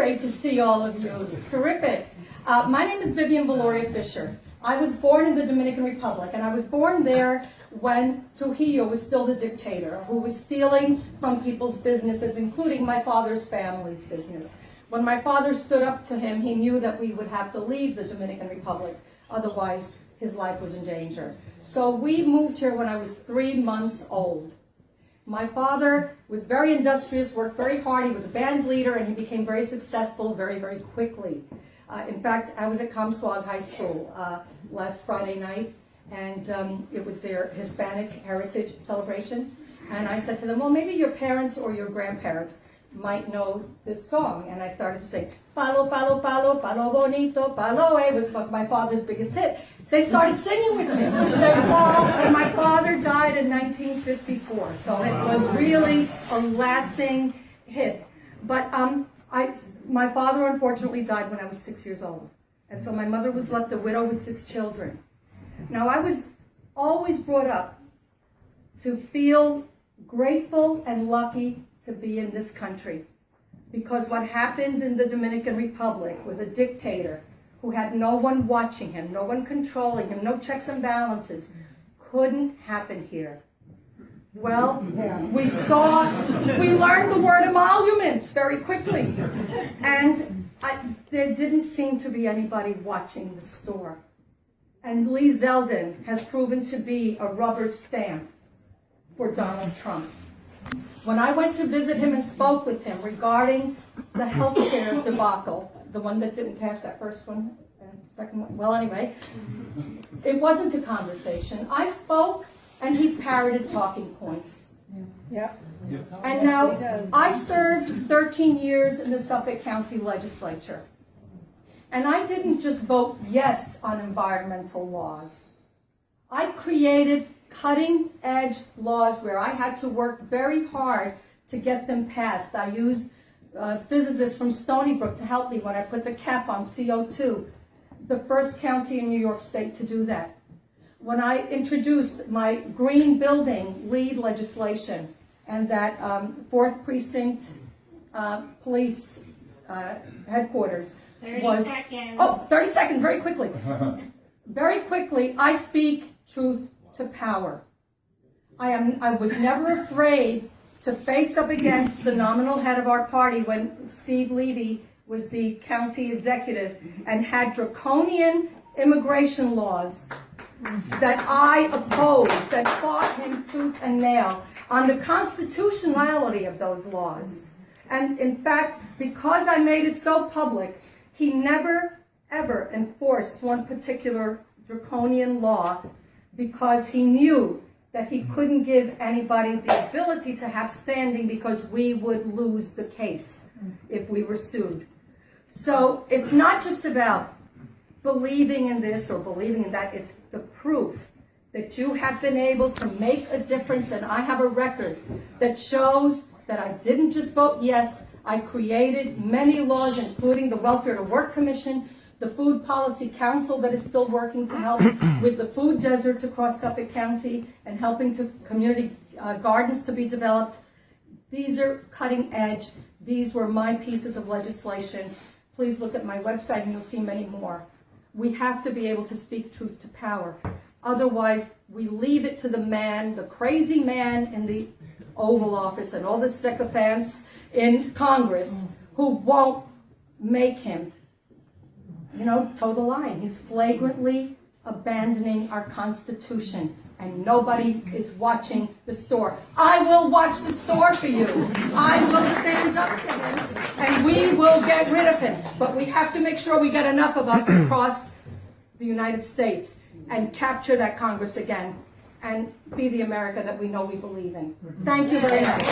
great to see all of you. Terrific. My name is Vivian Viloria-Fisher. I was born in the Dominican Republic, and I was born there when Trujillo was still the dictator, who was stealing from people's businesses, including my father's family's business. When my father stood up to him, he knew that we would have to leave the Dominican Republic, otherwise his life was in danger. So we moved here when I was 3 months old. My father was very industrious, worked very hard. He was a band leader, and he became very successful very, very quickly. In fact, I was at Comstock High School last Friday night, and it was their Hispanic Heritage Celebration. And I said to them, well, maybe your parents or your grandparents might know this song. And I started to sing, Palo, palo, palo, palo bonito, palo, which was my father's biggest hit. They started singing with me. And my father died in 1954, so it was really a lasting hit. But my father unfortunately died when I was 6 years old. And so my mother was left a widow with 6 children. Now, I was always brought up to feel grateful and lucky to be in this country, because what happened in the Dominican Republic with a dictator who had no one watching him, no one controlling him, no checks and balances, couldn't happen here. Well, we learned the word emoluments very quickly, and there didn't seem to be anybody watching the store. And Lee Zeldin has proven to be a rubber stamp for Donald Trump. When I went to visit him and spoke with him regarding the healthcare debacle, the one that didn't pass that first one, second one, well, anyway, it wasn't a conversation. I spoke, and he parroted talking points. Yeah. And now, I served 13 years in the Suffolk County Legislature. And I didn't just vote yes on environmental laws. I created cutting-edge laws where I had to work very hard to get them passed. I used physicists from Stony Brook to help me when I put the cap on CO2, the first county in New York State to do that. When I introduced my green building lead legislation and that 4th Precinct Police headquarters 30 seconds. Oh, 30 seconds, very quickly. Very quickly, I speak truth to power. I was never afraid to face up against the nominal head of our party when Steve Levy was the county executive and had draconian immigration laws that I opposed, that fought him tooth and nail on the constitutionality of those laws. And in fact, because I made it so public, he never, ever enforced one particular draconian law because he knew that he couldn't give anybody the ability to have standing because we would lose the case if we were sued. So it's not just about believing in this or believing in that, it's the proof that you have been able to make a difference, and I have a record that shows that I didn't just vote yes, I created many laws, including the Welfare to Work Commission, the Food Policy Council that is still working to help with the food desert across Suffolk County and helping to community gardens to be developed. These are cutting edge. These were my pieces of legislation. Please look at my website and you'll see many more. We have to be able to speak truth to power. Otherwise, we leave it to the man, the crazy man in the Oval Office and all the sycophants in Congress who won't make him, toe the line. He's flagrantly abandoning our Constitution, and nobody is watching the store. I will watch the store for you. I will stand up to him, and we will get rid of him. But we have to make sure we get enough of us across the United States and capture that Congress again and be the America that we know we believe in. Thank you very much.